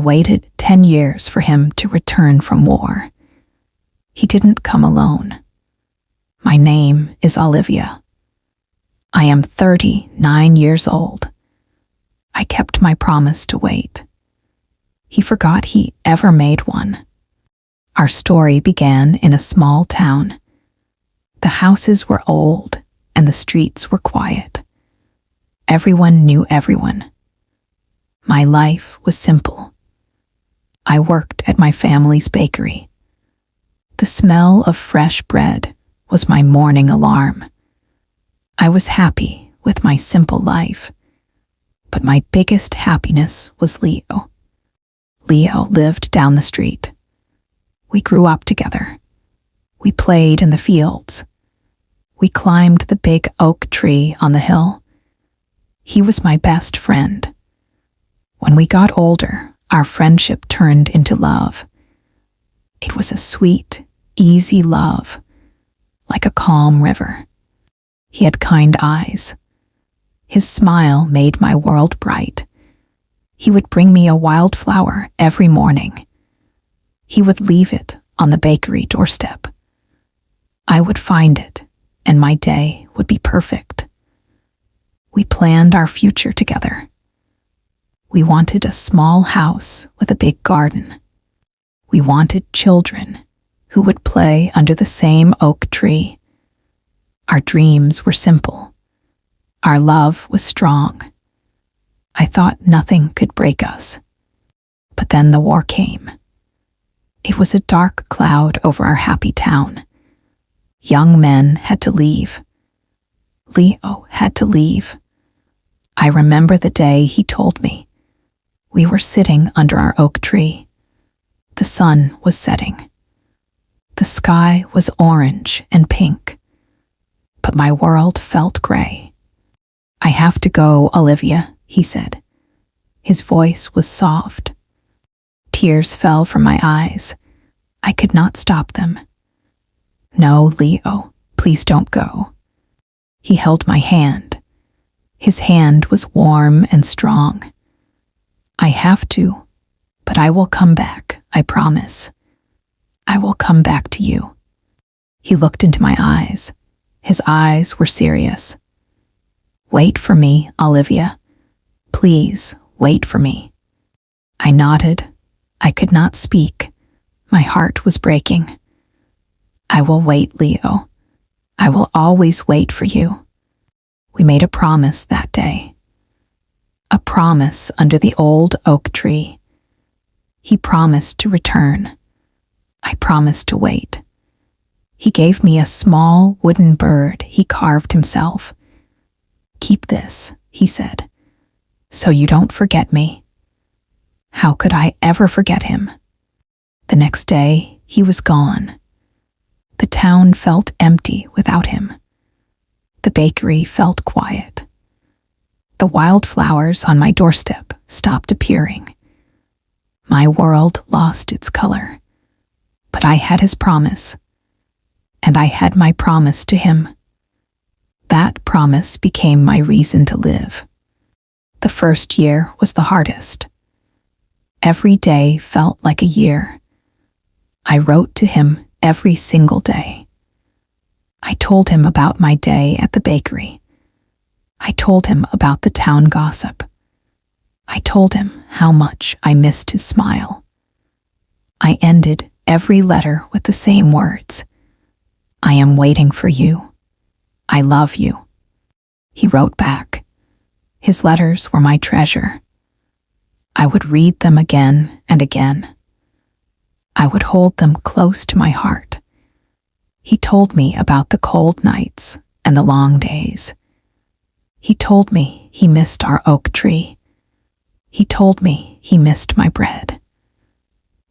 waited 10 years for him to return from war. He didn't come alone. My name is Olivia. I am 39 years old. I kept my promise to wait. He forgot he ever made one. Our story began in a small town. The houses were old and the streets were quiet. Everyone knew everyone. My life was simple. I worked at my family's bakery. The smell of fresh bread was my morning alarm. I was happy with my simple life, but my biggest happiness was Leo. Leo lived down the street. We grew up together. We played in the fields. We climbed the big oak tree on the hill. He was my best friend. When we got older, our friendship turned into love. It was a sweet, easy love, like a calm river. He had kind eyes. His smile made my world bright. He would bring me a wildflower every morning. He would leave it on the bakery doorstep. I would find it, and my day would be perfect. We planned our future together. We wanted a small house with a big garden. We wanted children who would play under the same oak tree. Our dreams were simple. Our love was strong. I thought nothing could break us. But then the war came. It was a dark cloud over our happy town. Young men had to leave. Leo had to leave. I remember the day he told me. We were sitting under our oak tree. The sun was setting. The sky was orange and pink, but my world felt gray. I have to go, Olivia, he said. His voice was soft. Tears fell from my eyes. I could not stop them. No, Leo, please don't go. He held my hand. His hand was warm and strong. I have to, but I will come back, I promise. I will come back to you. He looked into my eyes. His eyes were serious. Wait for me, Olivia. Please, wait for me. I nodded. I could not speak. My heart was breaking. I will wait, Leo. I will always wait for you. We made a promise that day. A promise under the old oak tree. He promised to return. I promised to wait. He gave me a small wooden bird he carved himself. Keep this, he said, so you don't forget me. How could I ever forget him? The next day, he was gone. The town felt empty without him. The bakery felt quiet. The wildflowers on my doorstep stopped appearing. My world lost its color. But I had his promise, and I had my promise to him. That promise became my reason to live. The first year was the hardest. Every day felt like a year. I wrote to him every single day. I told him about my day at the bakery. I told him about the town gossip. I told him how much I missed his smile. I ended every letter with the same words. I am waiting for you. I love you. He wrote back. His letters were my treasure. I would read them again and again. I would hold them close to my heart. He told me about the cold nights and the long days. He told me he missed our oak tree. He told me he missed my bread.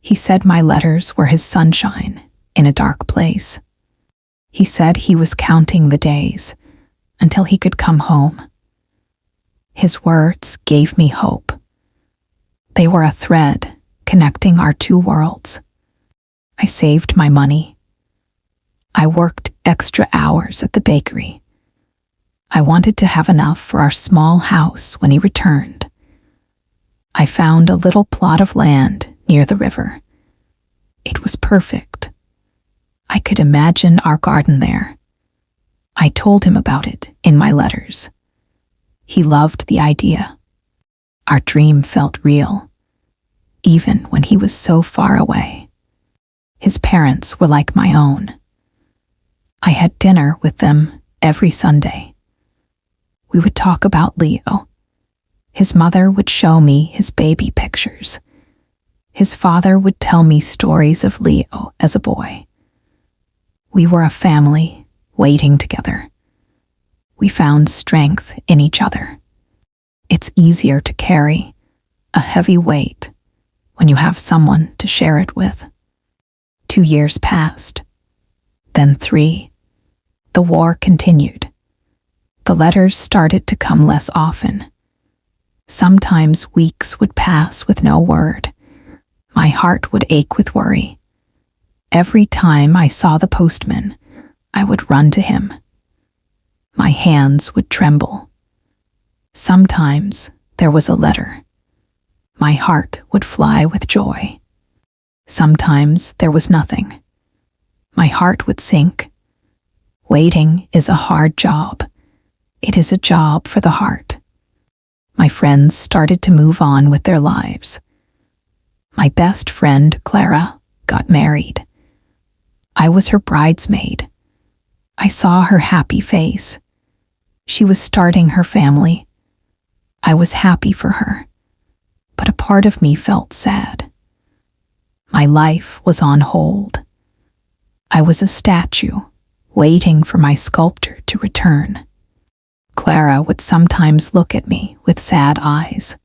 He said my letters were his sunshine in a dark place. He said he was counting the days until he could come home. His words gave me hope. They were a thread connecting our two worlds. I saved my money. I worked extra hours at the bakery. I wanted to have enough for our small house when he returned. I found a little plot of land near the river. It was perfect. I could imagine our garden there. I told him about it in my letters. He loved the idea. Our dream felt real, even when he was so far away. His parents were like my own. I had dinner with them every Sunday. We would talk about Leo. His mother would show me his baby pictures. His father would tell me stories of Leo as a boy. We were a family waiting together. We found strength in each other. It's easier to carry a heavy weight when you have someone to share it with. 2 years passed, then 3. The war continued. The letters started to come less often. Sometimes weeks would pass with no word. My heart would ache with worry. Every time I saw the postman, I would run to him. My hands would tremble. Sometimes there was a letter. My heart would fly with joy. Sometimes there was nothing. My heart would sink. Waiting is a hard job. It is a job for the heart. My friends started to move on with their lives. My best friend, Clara, got married. I was her bridesmaid. I saw her happy face. She was starting her family. I was happy for her, but a part of me felt sad. My life was on hold. I was a statue, waiting for my sculptor to return. Clara would sometimes look at me with sad eyes.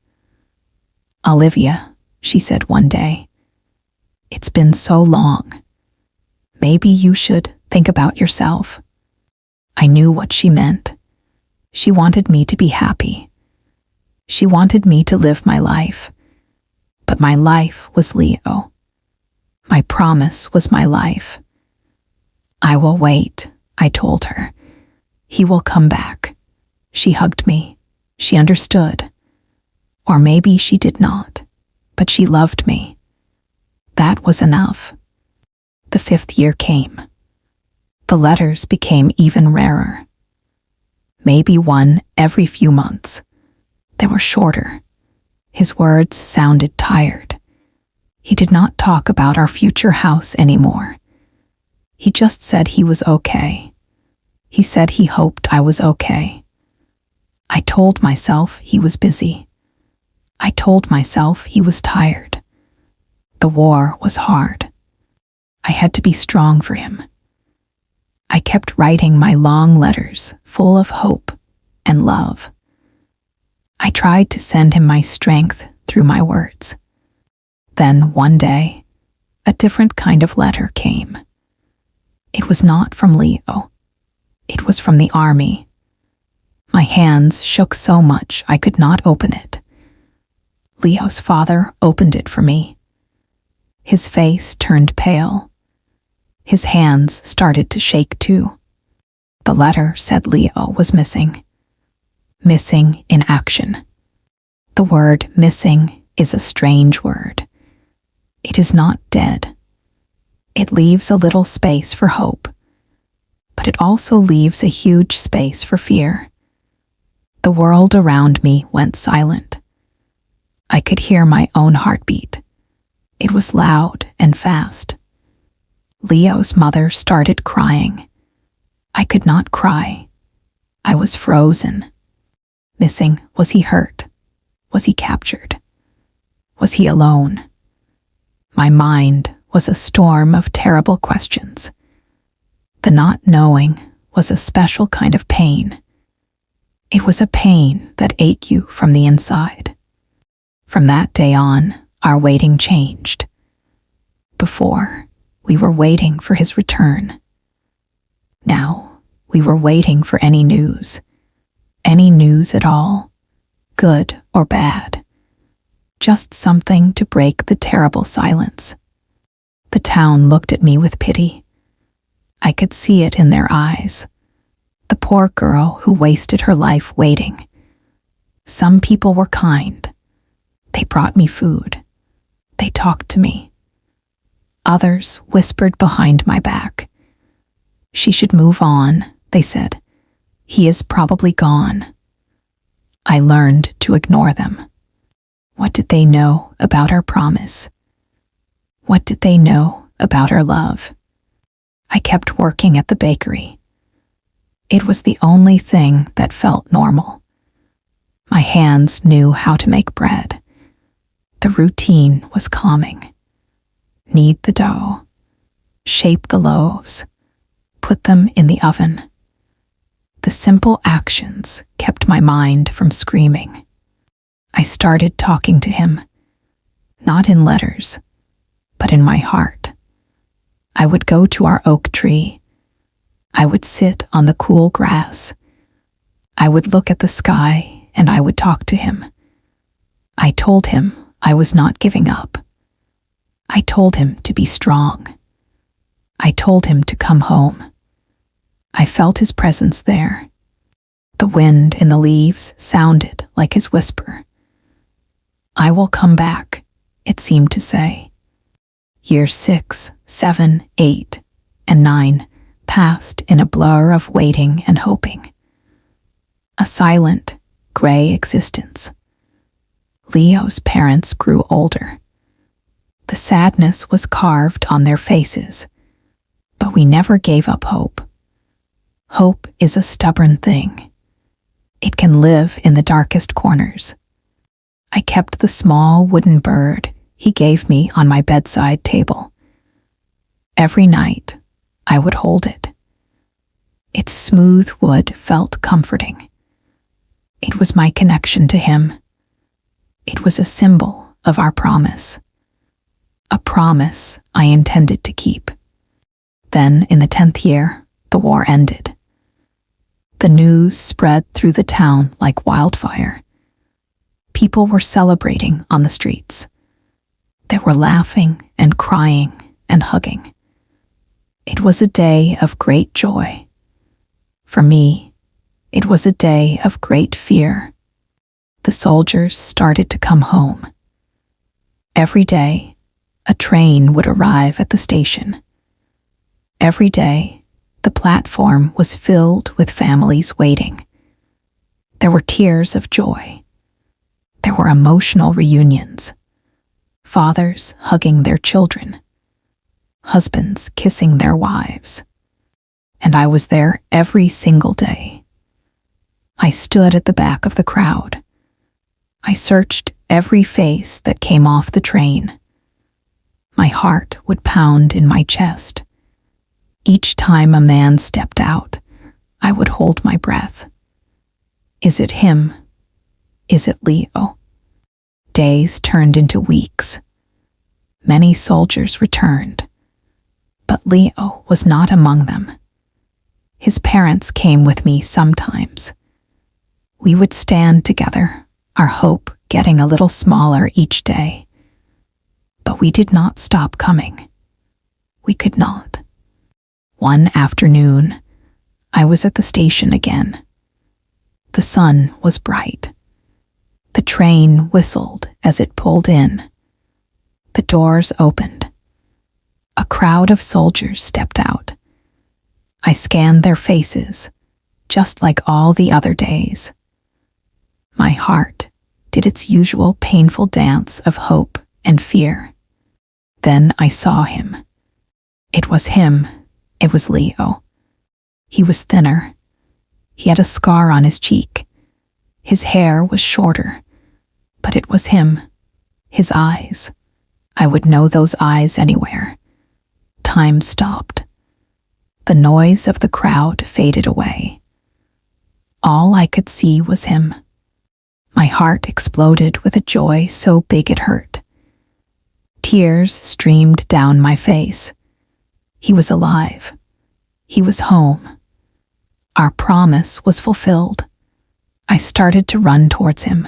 "Olivia," she said one day, "it's been so long. Maybe you should think about yourself." I knew what she meant. She wanted me to be happy. She wanted me to live my life. But my life was Leo. My promise was my life. "I will wait," I told her. "He will come back." She hugged me. She understood. Or maybe she did not, but she loved me. That was enough. The 5th year came. The letters became even rarer. Maybe one every few months. They were shorter. His words sounded tired. He did not talk about our future house anymore. He just said he was okay. He said he hoped I was okay. I told myself he was busy. I told myself he was tired. The war was hard. I had to be strong for him. I kept writing my long letters full of hope and love. I tried to send him my strength through my words. Then one day, a different kind of letter came. It was not from Leo. It was from the army. My hands shook so much I could not open it. Leo's father opened it for me. His face turned pale. His hands started to shake too. The letter said Leo was missing. Missing in action. The word missing is a strange word. It is not dead. It leaves a little space for hope, but it also leaves a huge space for fear. The world around me went silent. I could hear my own heartbeat. It was loud and fast. Leo's mother started crying. I could not cry. I was frozen. Missing, was he hurt? Was he captured? Was he alone? My mind was a storm of terrible questions. The not knowing was a special kind of pain. It was a pain that ate you from the inside. From that day on, our waiting changed. Before, we were waiting for his return. Now, we were waiting for any news at all, good or bad. Just something to break the terrible silence. The town looked at me with pity. I could see it in their eyes. The poor girl who wasted her life waiting. Some people were kind. They brought me food. They talked to me. Others whispered behind my back. She should move on, they said. He is probably gone. I learned to ignore them. What did they know about our promise? What did they know about our love? I kept working at the bakery. It was the only thing that felt normal. My hands knew how to make bread. The routine was calming. Knead the dough, shape the loaves, put them in the oven. The simple actions kept my mind from screaming. I started talking to him, not in letters, but in my heart. I would go to our oak tree. I would sit on the cool grass. I would look at the sky and I would talk to him. I told him I was not giving up. I told him to be strong. I told him to come home. I felt his presence there. The wind in the leaves sounded like his whisper. I will come back, it seemed to say. Years 6, 7, 8, and 9 passed in a blur of waiting and hoping. A silent, gray existence. Leo's parents grew older. The sadness was carved on their faces, but we never gave up hope. Hope is a stubborn thing. It can live in the darkest corners. I kept the small wooden bird he gave me on my bedside table. Every night, I would hold it. Its smooth wood felt comforting. It was my connection to him. It was a symbol of our promise. A promise I intended to keep. Then, in the 10th year, the war ended. The news spread through the town like wildfire. People were celebrating on the streets. They were laughing and crying and hugging. It was a day of great joy. For me, it was a day of great fear. The soldiers started to come home. Every day, a train would arrive at the station. Every day, the platform was filled with families waiting. There were tears of joy. There were emotional reunions. Fathers hugging their children. Husbands kissing their wives. And I was there every single day. I stood at the back of the crowd. I searched every face that came off the train. My heart would pound in my chest. Each time a man stepped out, I would hold my breath. Is it him? Is it Leo? Days turned into weeks. Many soldiers returned, but Leo was not among them. His parents came with me sometimes. We would stand together, our hope getting a little smaller each day. But we did not stop coming. We could not. One afternoon, I was at the station again. The sun was bright. The train whistled as it pulled in. The doors opened. A crowd of soldiers stepped out. I scanned their faces, just like all the other days. My heart did its usual painful dance of hope and fear. Then I saw him. It was him. It was Leo. He was thinner. He had a scar on his cheek. His hair was shorter. But it was him. His eyes. I would know those eyes anywhere. Time stopped. The noise of the crowd faded away. All I could see was him. My heart exploded with a joy so big it hurt. Tears streamed down my face. He was alive. He was home. Our promise was fulfilled. I started to run towards him.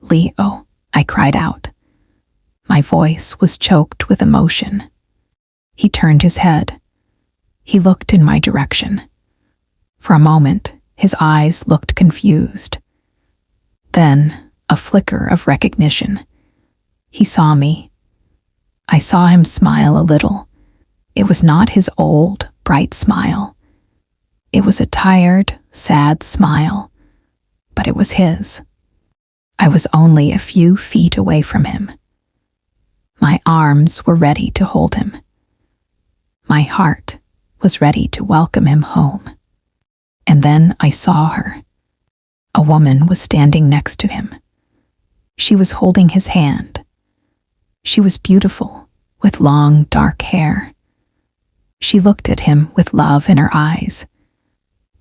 Leo, I cried out. My voice was choked with emotion. He turned his head. He looked in my direction. For a moment, his eyes looked confused. Then, a flicker of recognition. He saw me. I saw him smile a little. It was not his old, bright smile. It was a tired, sad smile, but it was his. I was only a few feet away from him. My arms were ready to hold him. My heart was ready to welcome him home. And then I saw her. A woman was standing next to him. She was holding his hand. She was beautiful, with long, dark hair. She looked at him with love in her eyes.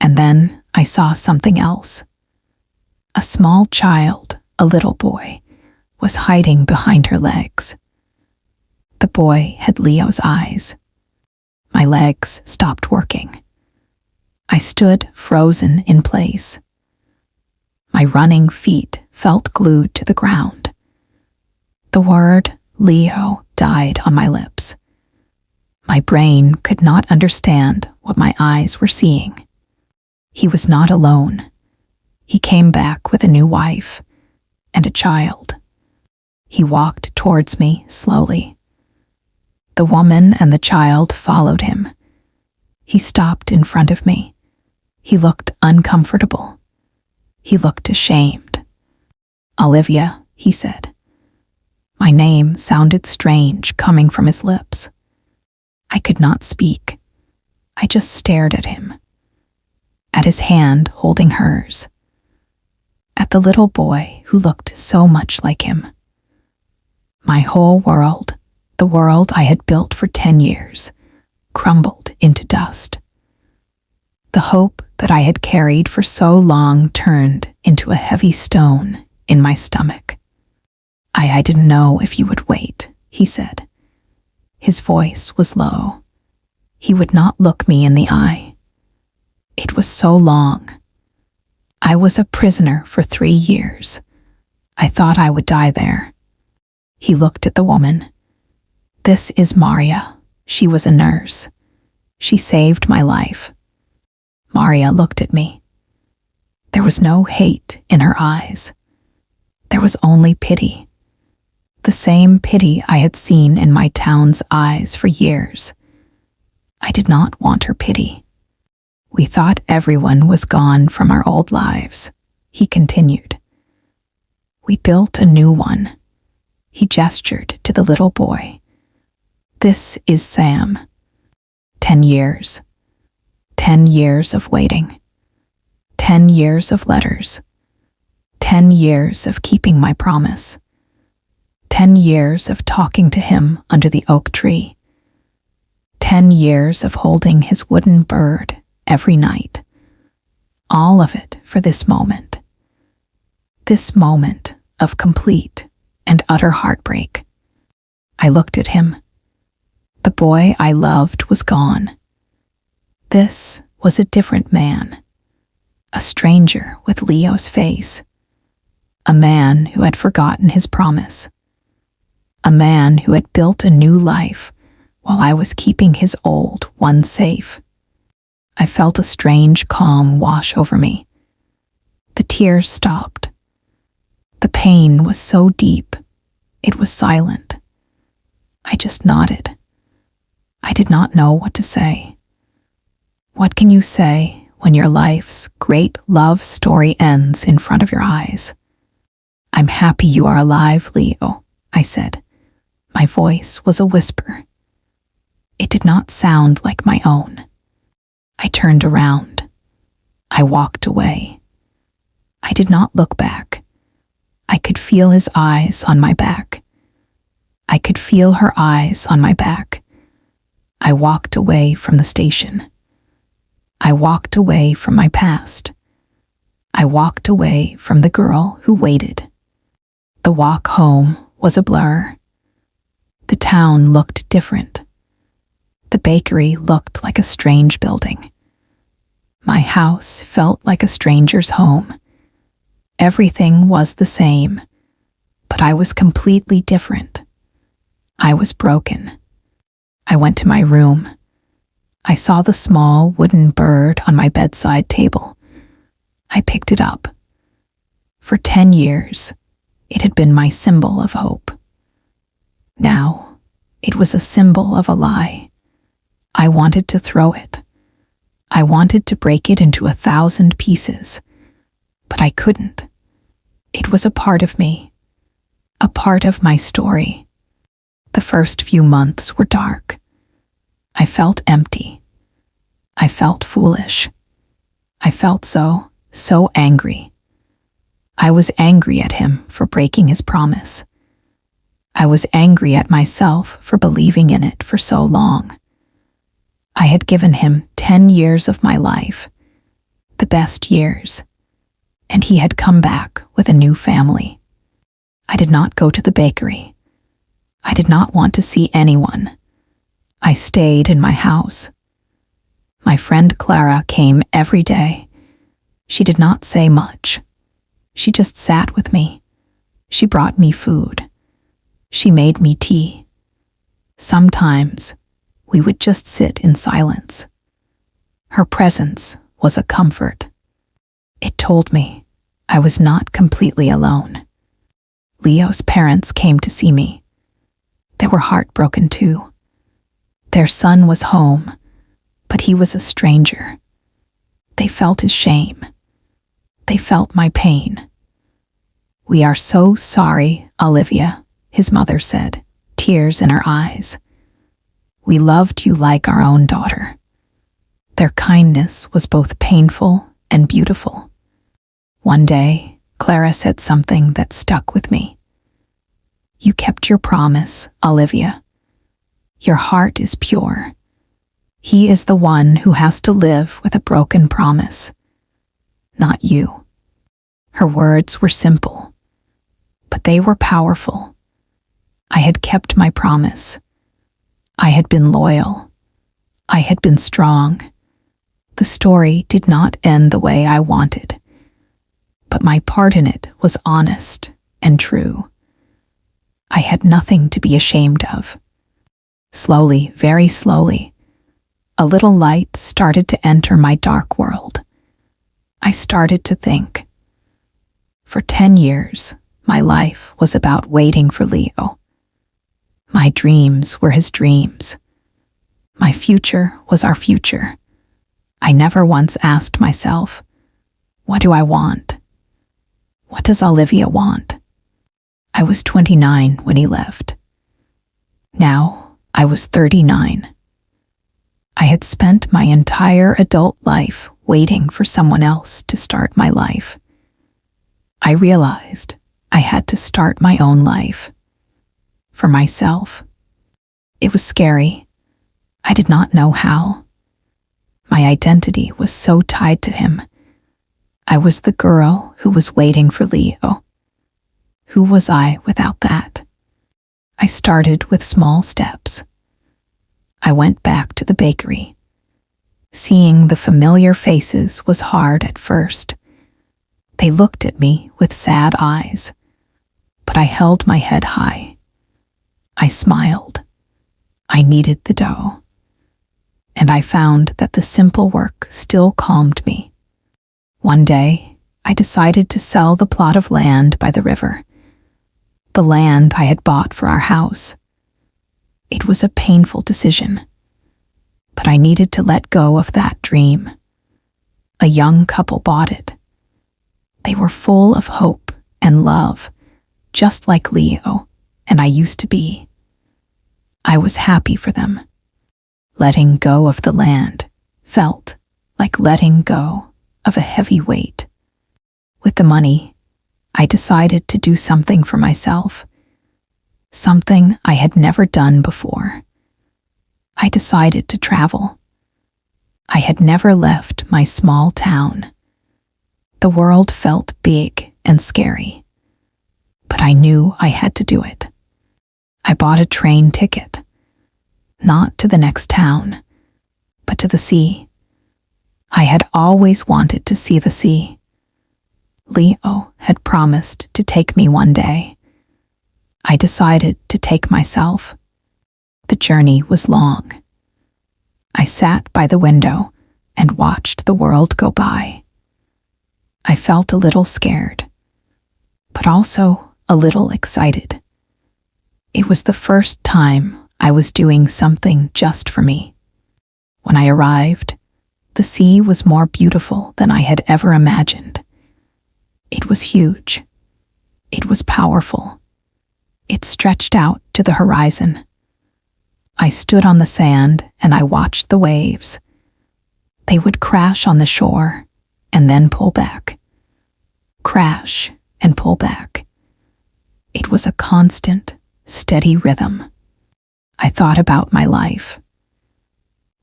And then I saw something else. A small child, a little boy, was hiding behind her legs. The boy had Leo's eyes. My legs stopped working. I stood frozen in place. My running feet felt glued to the ground. The word Leo died on my lips. My brain could not understand what my eyes were seeing. He was not alone. He came back with a new wife and a child. He walked towards me slowly. The woman and the child followed him. He stopped in front of me. He looked uncomfortable. He looked ashamed. "Olivia," he said. My name sounded strange coming from his lips. I could not speak. I just stared at him, at his hand holding hers, at the little boy who looked so much like him. My whole world, the world I had built for 10 years, crumbled into dust. The hope that I had carried for so long turned into a heavy stone in my stomach. I didn't know if you would wait," he said. His voice was low. He would not look me in the eye. It was so long. I was a prisoner for 3 years. I thought I would die there. He looked at the woman. "This is Maria. She was a nurse. She saved my life." Maria looked at me. There was no hate in her eyes. There was only pity. The same pity I had seen in my town's eyes for years. I did not want her pity. "We thought everyone was gone from our old lives," he continued. "We built a new one." He gestured to the little boy. "This is Sam. 10 years. 10 years of waiting. 10 years of letters. 10 years of keeping my promise. 10 years of talking to him under the oak tree. 10 years of holding his wooden bird every night. All of it for this moment. This moment of complete and utter heartbreak. I looked at him. The boy I loved was gone. This was a different man. A stranger with Leo's face. A man who had forgotten his promise. A man who had built a new life while I was keeping his old one safe. I felt a strange calm wash over me. The tears stopped. The pain was so deep, it was silent. I just nodded. I did not know what to say. What can you say when your life's great love story ends in front of your eyes? "I'm happy you are alive, Leo," I said. My voice was a whisper. It did not sound like my own. I turned around. I walked away. I did not look back. I could feel his eyes on my back. I could feel her eyes on my back. I walked away from the station. I walked away from my past. I walked away from the girl who waited. The walk home was a blur. The town looked different. The bakery looked like a strange building. My house felt like a stranger's home. Everything was the same, but I was completely different. I was broken. I went to my room. I saw the small wooden bird on my bedside table. I picked it up. For 10 years, It had been my symbol of hope. Now, it was a symbol of a lie. I wanted to throw it. I wanted to break it into 1,000 pieces, but I couldn't. It was a part of me, a part of my story. The first few months were dark. I felt empty. I felt foolish. I felt so angry. I was angry at him for breaking his promise. I was angry at myself for believing in it for so long. I had given him 10 years of my life, the best years, and he had come back with a new family. I did not go to the bakery. I did not want to see anyone. I stayed in my house. My friend Clara came every day. She did not say much. She just sat with me. She brought me food. She made me tea. Sometimes we would just sit in silence. Her presence was a comfort. It told me I was not completely alone. Leo's parents came to see me. They were heartbroken too. Their son was home, but he was a stranger. They felt his shame. They felt my pain. "We are so sorry, Olivia," his mother said, tears in her eyes. "We loved you like our own daughter." Their kindness was both painful and beautiful. One day, Clara said something that stuck with me. "You kept your promise, Olivia. Your heart is pure. He is the one who has to live with a broken promise, not you." Her words were simple, but they were powerful. I had kept my promise. I had been loyal. I had been strong. The story did not end the way I wanted, but my part in it was honest and true. I had nothing to be ashamed of. Slowly, very slowly, a little light started to enter my dark world. I started to think. For 10 years, my life was about waiting for Leo. My dreams were his dreams. My future was our future. I never once asked myself, what do I want? What does Olivia want? I was 29 when he left. Now I was 39. I had spent my entire adult life waiting for someone else to start my life. I realized I had to start my own life. For myself. It was scary. I did not know how. My identity was so tied to him. I was the girl who was waiting for Leo. Who was I without that? I started with small steps. I went back to the bakery. Seeing the familiar faces was hard at first. They looked at me with sad eyes, but I held my head high. I smiled. I kneaded the dough. And I found that the simple work still calmed me. One day, I decided to sell the plot of land by the river, the land I had bought for our house. It was a painful decision, but I needed to let go of that dream. A young couple bought it. They were full of hope and love, just like Leo and I used to be. I was happy for them. Letting go of the land felt like letting go of a heavy weight. With the money, I decided to do something for myself, something I had never done before. I decided to travel. I had never left my small town. The world felt big and scary, but I knew I had to do it. I bought a train ticket, not to the next town, but to the sea. I had always wanted to see the sea. Leo had promised to take me one day. I decided to take myself. The journey was long. I sat by the window and watched the world go by. I felt a little scared, but also a little excited. It was the first time I was doing something just for me. When I arrived, the sea was more beautiful than I had ever imagined. It was huge. It was powerful. It stretched out to the horizon. I stood on the sand and I watched the waves. They would crash on the shore and then pull back. Crash and pull back. It was a constant, steady rhythm. I thought about my life.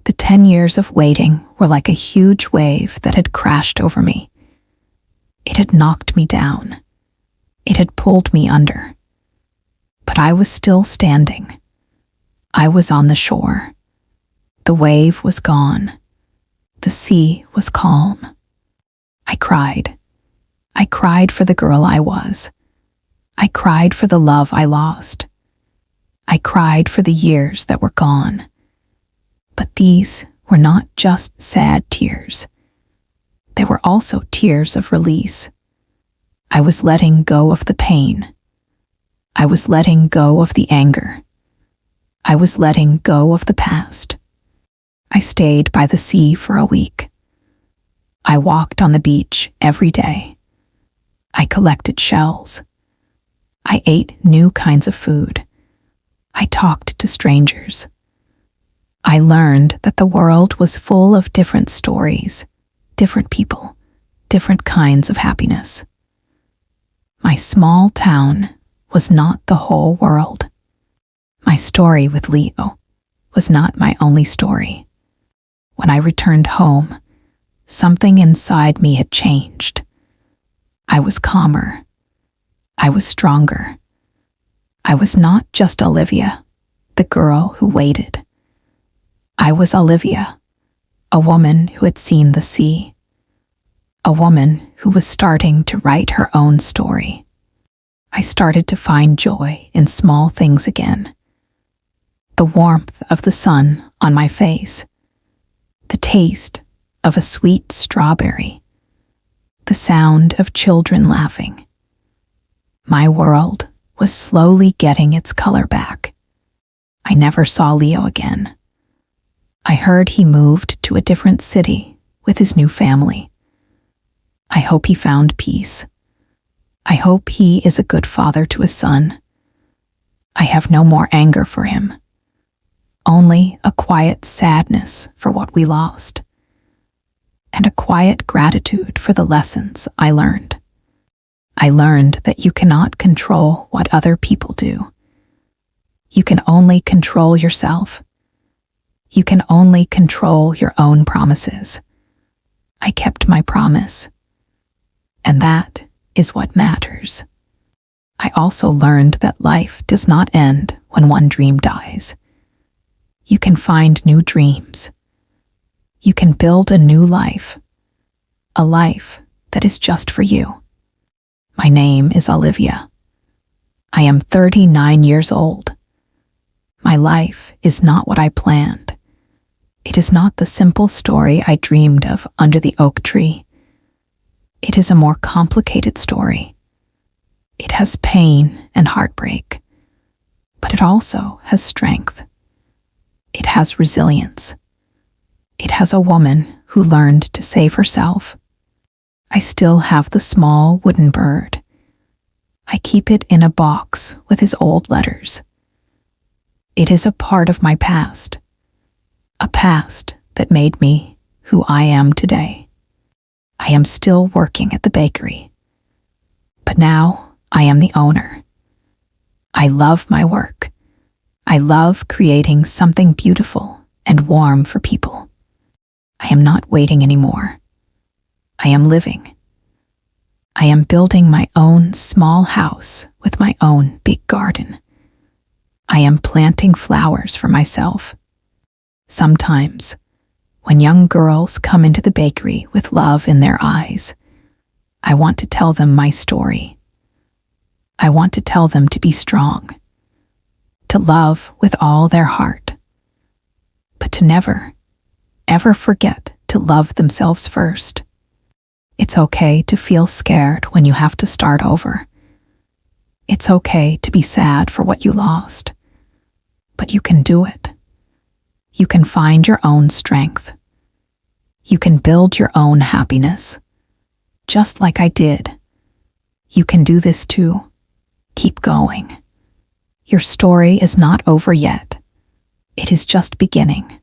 The 10 years of waiting were like a huge wave that had crashed over me. It had knocked me down. It had pulled me under. But I was still standing. I was on the shore. The wave was gone. The sea was calm. I cried. I cried for the girl I was. I cried for the love I lost. I cried for the years that were gone. But these were not just sad tears. They were also tears of release. I was letting go of the pain. I was letting go of the anger. I was letting go of the past. I stayed by the sea for a week. I walked on the beach every day. I collected shells. I ate new kinds of food. I talked to strangers. I learned that the world was full of different stories, different people, different kinds of happiness. My small town was not the whole world. My story with Leo was not my only story. When I returned home, something inside me had changed. I was calmer. I was stronger. I was not just Olivia, the girl who waited. I was Olivia, a woman who had seen the sea, a woman who was starting to write her own story. I started to find joy in small things again. The warmth of the sun on my face, the taste of a sweet strawberry, the sound of children laughing. My world was slowly getting its color back. I never saw Leo again. I heard he moved to a different city with his new family. I hope he found peace. I hope he is a good father to his son. I have no more anger for him, only a quiet sadness for what we lost, and a quiet gratitude for the lessons I learned. I learned that you cannot control what other people do. You can only control yourself. You can only control your own promises. I kept my promise, and that is what matters. I also learned that life does not end when one dream dies. You can find new dreams. You can build a new life, a life that is just for you. My name is Olivia. I am 39 years old. My life is not what I planned. It is not the simple story I dreamed of under the oak tree. It is a more complicated story. It has pain and heartbreak, but it also has strength. It has resilience. It has a woman who learned to save herself. I still have the small wooden bird. I keep it in a box with his old letters. It is a part of my past, a past that made me who I am today. I am still working at the bakery, but now I am the owner. I love my work. I love creating something beautiful and warm for people. I am not waiting anymore. I am living. I am building my own small house with my own big garden. I am planting flowers for myself. Sometimes, when young girls come into the bakery with love in their eyes, I want to tell them my story. I want to tell them to be strong, to love with all their heart, but to never, ever forget to love themselves first. It's okay to feel scared when you have to start over. It's okay to be sad for what you lost, but you can do it. You can find your own strength. You can build your own happiness, just like I did. You can do this too. Keep going. Your story is not over yet. It is just beginning.